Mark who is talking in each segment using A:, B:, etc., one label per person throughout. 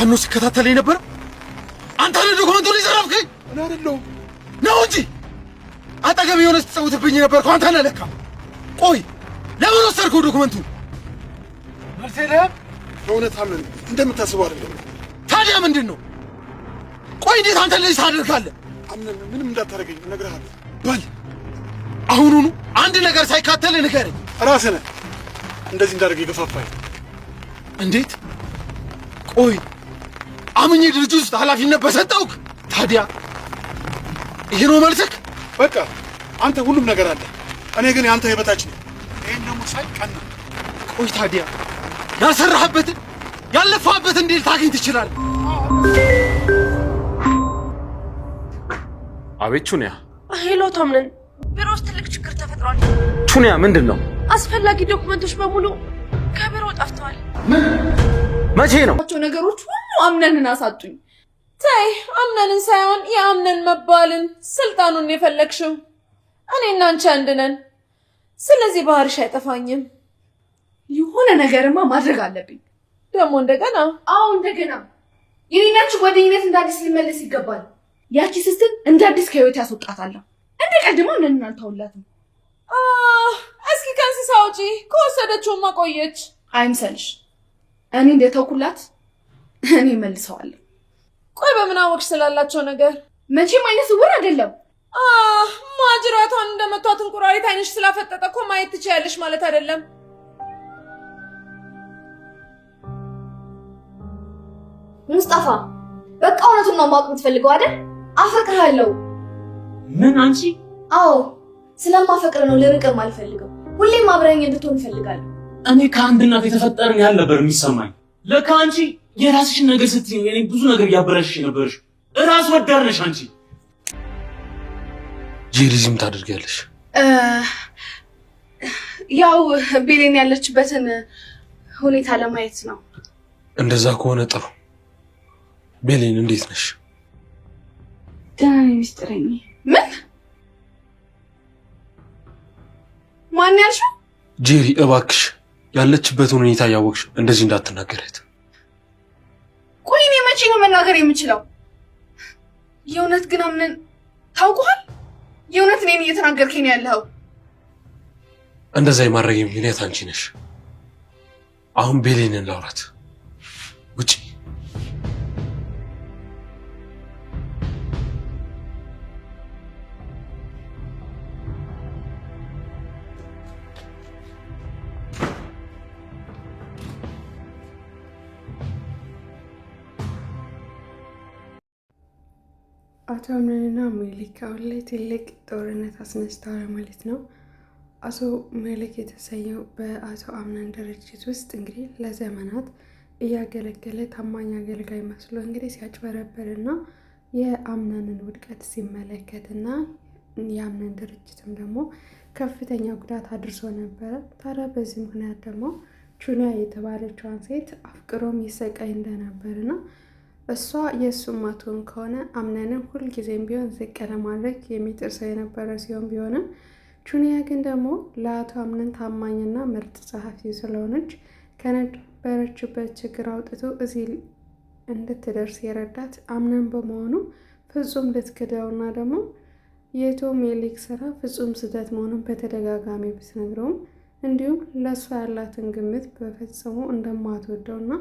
A: አንተን ሲከታተለኝ ነበር። አንተ ነህ ዶክመንቱን ይዘረፍከኝ?
B: እኔ አይደለሁም
A: ነው እንጂ አጠገብ የሆነ ስትጸውትብኝ ነበር እኮ አንተ ነህ ለካ። ቆይ ለምን ወሰድከው ዶክመንቱን? መልስ የለህም?
B: በእውነት አምነን እንደምታስበው አይደለም።
A: ታዲያ ምንድን ነው? ቆይ እንዴት አንተ እንደዚህ ታደርጋለህ?
B: አምነን ምንም እንዳታደርገኝ እነግርሃለሁ።
A: በል አሁኑኑ አንድ ነገር ሳይካተል ንገረኝ።
B: ራስህ ነህ እንደዚህ እንዳደርግ የገፋፋኝ።
A: እንዴት? ቆይ አምኜ ድርጅት ውስጥ ኃላፊነት በሰጠውክ ታዲያ ይሄ ነው መልስክ?
B: በቃ አንተ ሁሉም ነገር አለ፣ እኔ ግን የአንተ የበታች ነኝ። ይሄን ደግሞ ሳይ ቀና።
A: ቆይ ታዲያ ያልሰራህበትን ያለፋህበትን እንዴት ታገኝ ትችላለህ? አቤት ቹንያ።
C: ሄሎ ታምነን፣ ቢሮ ውስጥ ትልቅ ችግር ተፈጥሯል።
A: ቹንያ ምንድን ነው?
C: አስፈላጊ ዶክመንቶች በሙሉ ከቢሮ ጠፍተዋል።
A: ምን? መቼ ነው?
C: ነገሮች ሁሉ አምነንን አሳጡኝ። ተይ አምነንን ሳይሆን የአምነን መባልን ስልጣኑን የፈለግሽው። እኔና አንቺ አንድ ነን። ስለዚህ ባህርሽ አይጠፋኝም።
D: የሆነ ነገርማ ማድረግ አለብኝ።
C: ደግሞ እንደገና?
D: አዎ እንደገና። የኔናችሁ ጓደኝነት እንደ አዲስ ሊመለስ ይገባል። ያቺ ስትል እንደ አዲስ ከህይወት ያስወጣታለሁ። እንደ ቀድሞ እነንን አልተውላትም።
C: እስኪ ከእንስሳ ውጪ ከወሰደችውማ ቆየች።
D: አይምሰልሽ። እኔ እንደተውኩላት እኔ መልሰዋለሁ።
C: ቆይ በምን አወቅሽ ስላላቸው ነገር?
D: መቼም አይነ ስውር አይደለም።
C: ማጅራቷን እንደመቷት እንቁራሪት አይንሽ ስላፈጠጠ እኮ ማየት ትችያለሽ ማለት አይደለም።
D: ሙስጣፋ በቃ እውነቱን ነው ማወቅ የምትፈልገው አይደል? አፈቅርሃለሁ።
E: ምን አንቺ?
D: አዎ ስለማፈቅር ነው ልርቅም አልፈልግም። ሁሌም አብረኝ እንድትሆን እፈልጋለሁ።
E: እኔ ከአንድ እናት የተፈጠርን ያህል ነበር የሚሰማኝ። ለካ አንቺ የራስሽን ነገር ስትይ እኔ ብዙ ነገር ያበረሽሽ ነበርሽ። እራስ ወዳድ ነሽ አንቺ።
A: ጄሪዝም ታደርጊያለሽ?
D: ያው ቤሌን ያለችበትን ሁኔታ ለማየት ነው።
A: እንደዛ ከሆነ ጥሩ። ቤሌን እንዴት ነሽ?
D: ደህና ነኝ ሚስጥረኝ። ምን? ማን ያልሽው?
A: ጄሪ እባክሽ ያለችበትን ሁኔታ ያወቅሽ እንደዚህ እንዳትናገረት።
D: ቆይ እኔ መቼ ነው መናገር የምችለው? የእውነት ግን አምነን ታውቀዋል? የእውነት እኔን እየተናገርከኝ ያለው?
A: እንደዛ የማድረግ ምክንያት አንቺ ነሽ። አሁን ቤሌንን ላውራት። ውጪ።
F: አቶ አምነንና ሜሊክ አሁን ላይ ትልቅ ጦርነት አስነስተዋል ማለት ነው። አቶ ሜሊክ የተሰኘው በአቶ አምነን ድርጅት ውስጥ እንግዲህ ለዘመናት እያገለገለ ታማኝ አገልጋይ መስሎ እንግዲህ ሲያጭበረበርና የአምነንን ውድቀት ሲመለከትና የአምነን ድርጅትም ደግሞ ከፍተኛ ጉዳት አድርሶ ነበረ። ታዲያ በዚህ ምክንያት ደግሞ ቹንያ የተባለችዋን ሴት አፍቅሮም ይሰቃይ እንደነበርና እሷ የእሱ ማትሆን ከሆነ አምነንን ሁልጊዜም ቢሆን ዝቅ ለማድረግ የሚጥር ሰው የነበረ ሲሆን ቢሆንም ቹንያ ግን ደግሞ ለአቶ አምነን ታማኝና ምርጥ ጸሐፊ ስለሆነች ከነበረችበት ችግር አውጥቶ እዚህ እንድትደርስ የረዳት አምነን በመሆኑ ፍጹም ልትክደውና ደግሞ የቶ ሜሊክ ስራ ፍጹም ስህተት መሆኑን በተደጋጋሚ ብትነግረውም እንዲሁም ለእሷ ያላትን ግምት በፈጽሞ እንደማትወደውና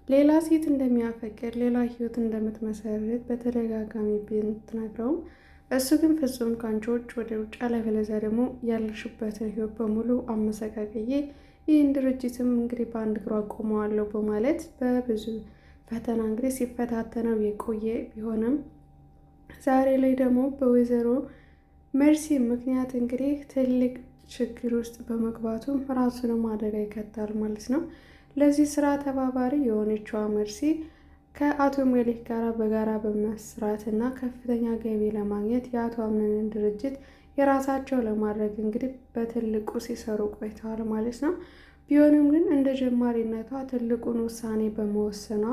F: ሌላ ሴት እንደሚያፈቅር ሌላ ህይወት እንደምትመሰርት በተደጋጋሚ ብትነግረውም እሱ ግን ፍጹም ካንቺ ወደ ውጭ አለበለዚያ ደግሞ ያለሽበትን ህይወት በሙሉ አመሰቃቅዬ ይህን ድርጅትም እንግዲህ በአንድ እግሩ አቆመዋለሁ በማለት በብዙ ፈተና እንግዲህ ሲፈታተነው የቆየ ቢሆንም ዛሬ ላይ ደግሞ በወይዘሮ መርሲ ምክንያት እንግዲህ ትልቅ ችግር ውስጥ በመግባቱ ራሱንም አደጋ ይከታል ማለት ነው። ለዚህ ስራ ተባባሪ የሆነችዋ መርሲ ከአቶ ሜሊክ ጋር በጋራ በመስራትና ከፍተኛ ገቢ ለማግኘት የአቶ አምነንን ድርጅት የራሳቸው ለማድረግ እንግዲህ በትልቁ ሲሰሩ ቆይተዋል ማለት ነው። ቢሆንም ግን እንደ ጀማሪነቷ ትልቁን ውሳኔ በመወሰኗ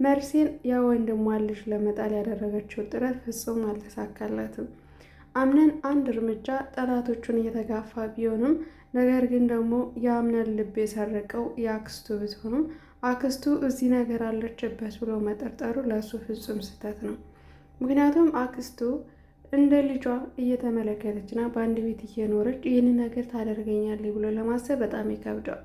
F: መርሲን የወንድሟን ልጅ ለመጣል ያደረገችው ጥረት ፍጹም አልተሳካላትም። አምነን አንድ እርምጃ ጠላቶቹን እየተጋፋ ቢሆንም ነገር ግን ደግሞ የአምነን ልብ የሰረቀው የአክስቱ ብትሆንም አክስቱ እዚህ ነገር አለችበት ብሎ መጠርጠሩ ለእሱ ፍጹም ስህተት ነው። ምክንያቱም አክስቱ እንደ ልጇ እየተመለከተችና በአንድ ቤት እየኖረች ይህንን ነገር ታደርገኛለች ብሎ ለማሰብ በጣም ይከብደዋል።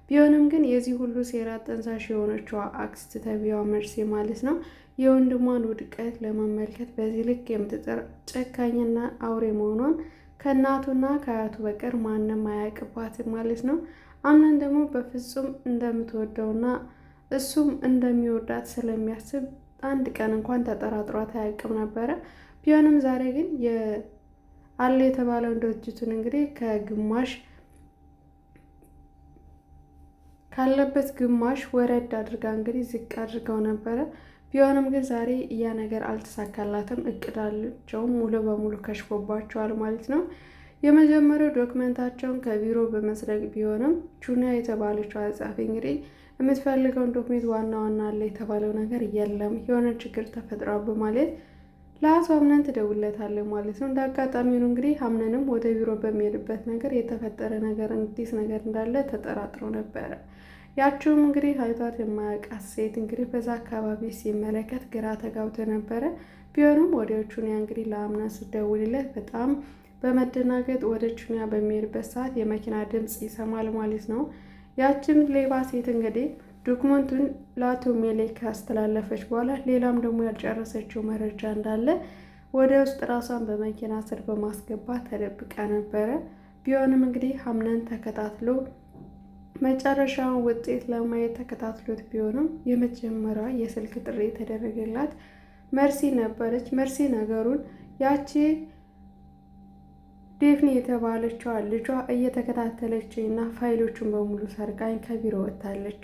F: ቢሆንም ግን የዚህ ሁሉ ሴራ ጠንሳሽ የሆነችዋ አክስት ተብያዋ መርሴ ማለት ነው የወንድሟን ውድቀት ለመመልከት በዚህ ልክ የምትጥር ጨካኝና አውሬ መሆኗን ከእናቱና ከአያቱ በቀር ማንም አያውቅባትም ማለት ነው። አምናን ደግሞ በፍጹም እንደምትወደውና እሱም እንደሚወዳት ስለሚያስብ አንድ ቀን እንኳን ተጠራጥሯት አያውቅም ነበረ። ቢሆንም ዛሬ ግን አለ የተባለውን ድርጅቱን እንግዲህ ካለበት ግማሽ ወረድ አድርጋ እንግዲህ ዝቅ አድርገው ነበረ። ቢሆንም ግን ዛሬ ያ ነገር አልተሳካላትም። እቅዳቸውም ሙሉ በሙሉ ከሽፎባቸዋል ማለት ነው። የመጀመሪያው ዶክመንታቸውን ከቢሮ በመስረቅ ቢሆንም ጁኒያ የተባለችው አጻፊ እንግዲህ የምትፈልገውን ዶክሜንት ዋና አለ የተባለው ነገር የለም፣ የሆነ ችግር ተፈጥሯል በማለት ለአቶ አምነን ትደውለታለች ማለት ነው። እንደ አጋጣሚ ነው እንግዲህ አምነንም ወደ ቢሮ በሚሄድበት ነገር የተፈጠረ ነገር አዲስ ነገር እንዳለ ተጠራጥሮ ነበረ። ያችውም እንግዲህ አይቷት የማያውቃት ሴት እንግዲህ በዛ አካባቢ ሲመለከት ግራ ተጋብቶ ነበረ። ቢሆንም ወደ ቹኒያ እንግዲህ ለአምነን ስደውልለት በጣም በመደናገጥ ወደ ቹኒያ በሚሄድበት ሰዓት የመኪና ድምፅ ይሰማል ማለት ነው። ያችን ሌባ ሴት እንግዲህ ዶክመንቱን ለአቶ ሜሌክ ካስተላለፈች በኋላ ሌላም ደግሞ ያልጨረሰችው መረጃ እንዳለ ወደ ውስጥ ራሷን በመኪና ስር በማስገባት ተደብቃ ነበረ። ቢሆንም እንግዲህ አምነን ተከታትሎ መጨረሻውን ውጤት ለማየት ተከታትሎት ቢሆንም የመጀመሪያ የስልክ ጥሪ የተደረገላት መርሲ ነበረች። መርሲ ነገሩን ያቺ ዴፍኒ የተባለችዋ ልጇ እየተከታተለችኝ እና ፋይሎቹን በሙሉ ሰርቃኝ ከቢሮ ወጥታለች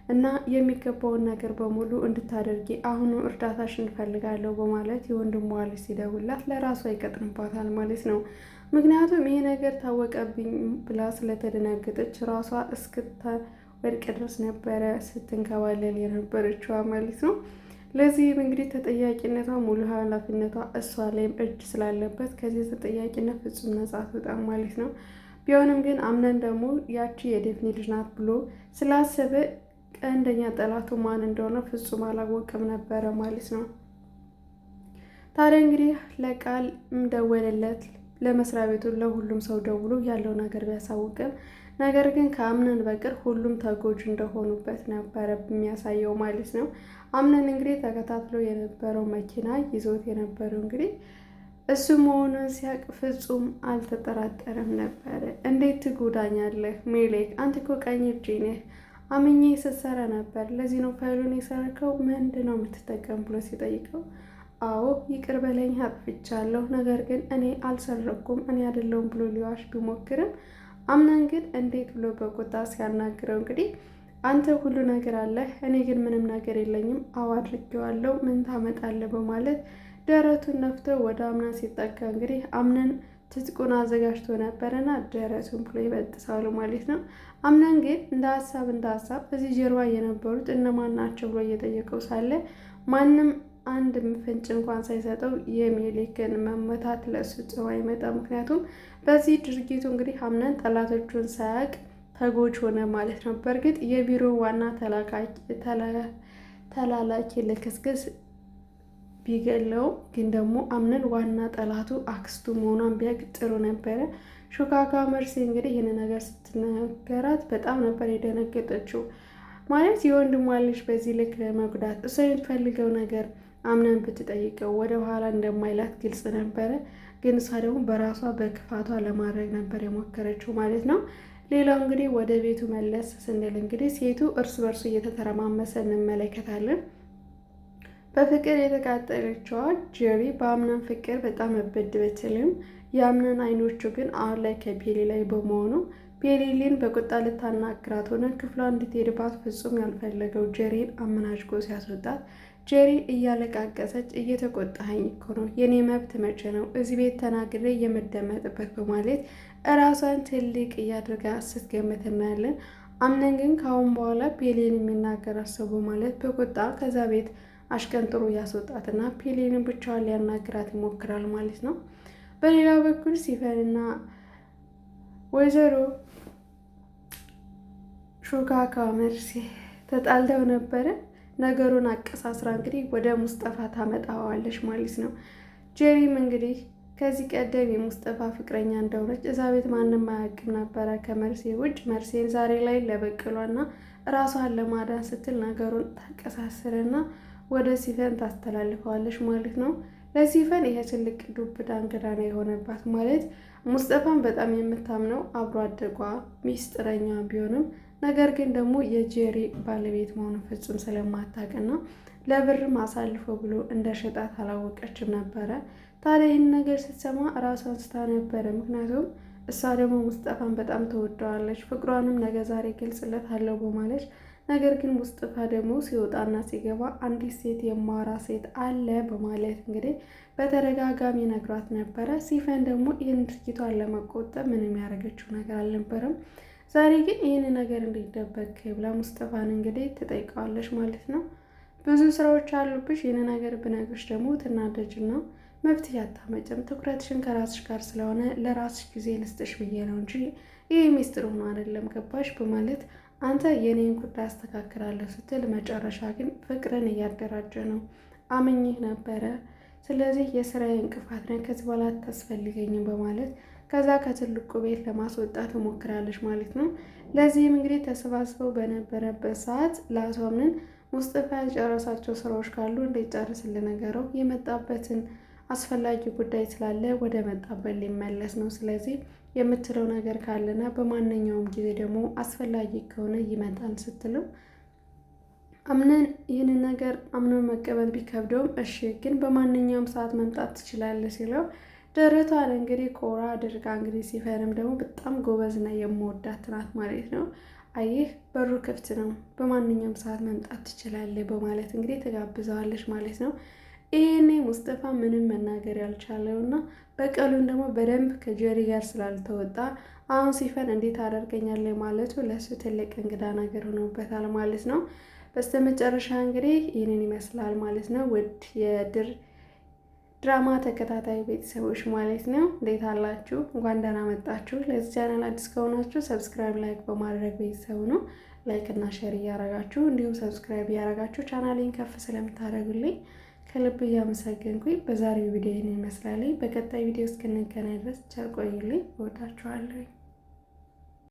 F: እና የሚገባውን ነገር በሙሉ እንድታደርጊ አሁኑ እርዳታሽ እንፈልጋለሁ በማለት የወንድሟ ልጅ ሲደውላት ለራሷ ይቀጥንባታል ማለት ነው። ምክንያቱም ይሄ ነገር ታወቀብኝ ብላ ስለተደናገጠች ራሷ እስክትወድቅ ድረስ ነበረ ስትንከባለል የነበረችዋ ማለት ነው። ለዚህም እንግዲህ ተጠያቂነቷ ሙሉ ኃላፊነቷ እሷ ላይም እጅ ስላለበት ከዚህ ተጠያቂነት ፍጹም ነጻ ትወጣም ማለት ነው። ቢሆንም ግን አምነን ደግሞ ያቺ የዴፍኒ ልጅ ናት ብሎ ስላሰበ ቀንደኛ ጠላቱ ማን እንደሆነ ፍጹም አላወቅም ነበረ ማለት ነው። ታዲያ እንግዲህ ለቃል ደወለለት፣ ለመስሪያ ቤቱ ለሁሉም ሰው ደውሎ ያለው ነገር ቢያሳውቅም ነገር ግን ከአምነን በቅር ሁሉም ተጎጂ እንደሆኑበት ነበረ የሚያሳየው ማለት ነው። አምነን እንግዲህ ተከታትሎ የነበረው መኪና ይዞት የነበረው እንግዲህ እሱ መሆኑን ሲያቅ ፍጹም አልተጠራጠረም ነበረ። እንዴት ትጎዳኛለህ ሜሌክ? አንተ እኮ ቀኝ እጄ ነህ፣ አምኜ ስትሰራ ነበር። ለዚህ ነው ፋይሉን የሰረከው? ምንድን ነው የምትጠቀም ብሎ ሲጠይቀው አዎ ይቅር በለኝ አጥፍቻለሁ፣ ነገር ግን እኔ አልሰረኩም፣ እኔ አይደለሁም ብሎ ሊዋሽ ቢሞክርም አምነን ግን እንዴት ብሎ በቁጣ ሲያናግረው እንግዲህ አንተ ሁሉ ነገር አለህ፣ እኔ ግን ምንም ነገር የለኝም፣ አዎ አድርጌዋለሁ፣ ምን ታመጣለህ በማለት ደረቱን ነፍቶ ወደ አምነን ሲጠጋ እንግዲህ አምነን ትጥቁን አዘጋጅቶ ነበረና ደረቱን ብሎ ይበጥሳሉ ማለት ነው። አምነን ግን እንደ ሀሳብ እዚህ ጀርባ የነበሩት እነማን ናቸው ብሎ እየጠየቀው ሳለ ማንም አንድ ፍንጭ እንኳን ሳይሰጠው የሜሌክን መመታት ለሱ ጥሩ አይመጣም። ምክንያቱም በዚህ ድርጊቱ እንግዲህ አምነን ጠላቶቹን ሳያቅ ተጎጅ ሆነ ማለት ነው። በእርግጥ የቢሮ ዋና ተላላኪ ልክስክስ ቢገለው ግን ደግሞ አምነን ዋና ጠላቱ አክስቱ መሆኗን ቢያቅ ጥሩ ነበረ። ሾካካ መርሲ እንግዲህ ይህን ነገር ስትነገራት በጣም ነበር የደነገጠችው። ማለት የወንድሟ ልጅ በዚህ ልክ ለመጉዳት እሷ የምትፈልገው ነገር አምነን ብትጠይቀው ወደ ኋላ እንደማይላት ግልጽ ነበረ። ግን እሷ ደግሞ በራሷ በክፋቷ ለማድረግ ነበር የሞከረችው ማለት ነው። ሌላው እንግዲህ ወደ ቤቱ መለስ ስንል እንግዲህ ሴቱ እርስ በርሱ እየተተረማመሰ እንመለከታለን። በፍቅር የተቃጠለችዋ ጄሪ በአምነን ፍቅር በጣም መበድ ብትልም የአምነን አይኖቹ ግን አሁን ላይ ከቤሊ ላይ በመሆኑ ቤሊሊን በቁጣ ልታናግራት ሆነ ክፍሏ እንድትሄድባት ፍጹም ያልፈለገው ጄሪን አመናጭቆ ሲያስወጣት ጄሪ እያለቃቀሰች እየተቆጣኸኝ እኮ ነው፣ የኔ መብት መቼ ነው እዚህ ቤት ተናግሬ የምደመጥበት በማለት እራሷን ትልቅ እያድርጋ ስትገምት እናያለን። አምነን ግን ካሁን በኋላ ቤሊን የሚናገራት ሰው በማለት በቁጣ ከዛ ቤት አሽቀንጥሮ ያስወጣትና ቤሊንን ብቻዋን ሊያናግራት ይሞክራል ማለት ነው። በሌላ በኩል ሲፈንና ወይዘሮ ሾካካ መርሲ ተጣልተው ነበረ። ነገሩን አቀሳስራ እንግዲህ ወደ ሙስጠፋ ታመጣዋለች ማለት ነው። ጄሪም እንግዲህ ከዚህ ቀደም የሙስጠፋ ፍቅረኛ እንደሆነች እዛ ቤት ማንም አያውቅም ነበረ ከመርሴ ውጭ። መርሴን ዛሬ ላይ ለበቀሏና ራሷን ለማዳን ስትል ነገሩን ታቀሳስርና ወደ ሲፈን ታስተላልፈዋለች ማለት ነው። ለሲፈን ይሄ ትልቅ ዱብዳ እንግዳ ነው የሆነባት። ማለት ሙስጠፋን በጣም የምታምነው አብሮ አደጓ ሚስጥረኛ ቢሆንም ነገር ግን ደግሞ የጄሪ ባለቤት መሆኑን ፍጹም ስለማታውቅና ለብርም አሳልፎ ብሎ እንደ ሸጣት አላወቀችም ነበረ። ታዲያ ይህን ነገር ስትሰማ ራሷን ስታ ነበረ። ምክንያቱም እሷ ደግሞ ሙስጠፋን በጣም ተወደዋለች፣ ፍቅሯንም ነገ ዛሬ ገልጽለታለሁ በማለት ነገር ግን ሙስጠፋ ደግሞ ሲወጣና ሲገባ አንዲት ሴት የማራ ሴት አለ በማለት እንግዲህ በተደጋጋሚ ነግሯት ነበረ። ሲፈን ደግሞ ይህን ድርጊቷን ለመቆጠብ ምንም ያደረገችው ነገር አልነበረም። ዛሬ ግን ይህን ነገር እንዲደበቅ ብላ ሙስጠፋን እንግዲህ ትጠይቀዋለች ማለት ነው። ብዙ ስራዎች አሉብሽ፣ ይህን ነገር ብነግርሽ ደግሞ ትናደጅና መፍትሄ አታመጭም። ትኩረትሽን ከራስሽ ጋር ስለሆነ ለራስሽ ጊዜ ልስጥሽ ብዬ ነው እንጂ ይህ ሚስጥር ሆኖ አይደለም ገባሽ? በማለት አንተ የኔን ጉዳይ አስተካክላለሁ ስትል መጨረሻ ግን ፍቅርን እያደራጀ ነው። አምኜህ ነበረ፣ ስለዚህ የስራዬ እንቅፋት ነህ፣ ከዚህ በኋላ አታስፈልገኝም በማለት ከዛ ከትልቁ ቤት ለማስወጣት ትሞክራለች ማለት ነው። ለዚህም እንግዲህ ተሰባስበው በነበረበት ሰዓት ለአቶ አምነን ሙስጠፋ ያልጨረሳቸው ስራዎች ካሉ እንዲጨርስ ልነገረው የመጣበትን አስፈላጊ ጉዳይ ስላለ ወደ መጣበት ሊመለስ ነው። ስለዚህ የምትለው ነገር ካለና በማንኛውም ጊዜ ደግሞ አስፈላጊ ከሆነ ይመጣል ስትለው አምነን ይህንን ነገር አምኖ መቀበል ቢከብደውም እሺ ግን በማንኛውም ሰዓት መምጣት ትችላለህ ሲለው ደረቷን እንግዲህ ኮራ አድርጋ እንግዲህ ሲፈርም ደግሞ በጣም ጎበዝና የምወዳት ናት ማለት ነው። አይህ በሩ ክፍት ነው፣ በማንኛውም ሰዓት መምጣት ትችላለህ በማለት እንግዲህ ተጋብዘዋለች ማለት ነው። ይሄኔ ሙስጠፋ ምንም መናገር ያልቻለውና በቀሉን ደግሞ በደንብ ከጀሪ ጋር ስላልተወጣ አሁን ሲፈን እንዴት አደርገኛለሁ ማለቱ ለሱ ትልቅ እንግዳ ነገር ሆኖበታል ማለት ነው። በስተመጨረሻ እንግዲህ ይህንን ይመስላል ማለት ነው። ውድ ድራማ ተከታታይ ቤተሰቦች ማለት ነው እንዴት አላችሁ? እንኳን ደህና መጣችሁ። ለዚህ ቻናል አዲስ ከሆናችሁ ሰብስክራይብ፣ ላይክ በማድረግ ቤተሰቡ ነው። ላይክ እና ሼር እያረጋችሁ እንዲሁም ሰብስክራይብ እያረጋችሁ ቻናሌን ከፍ ስለምታደርጉልኝ ከልብ እያመሰገንኩኝ በዛሬው ቪዲዮ ይህን ይመስላል። በቀጣይ ቪዲዮ እስክንገናኝ ድረስ ቸር ቆዩልኝ። እወዳችኋለሁ።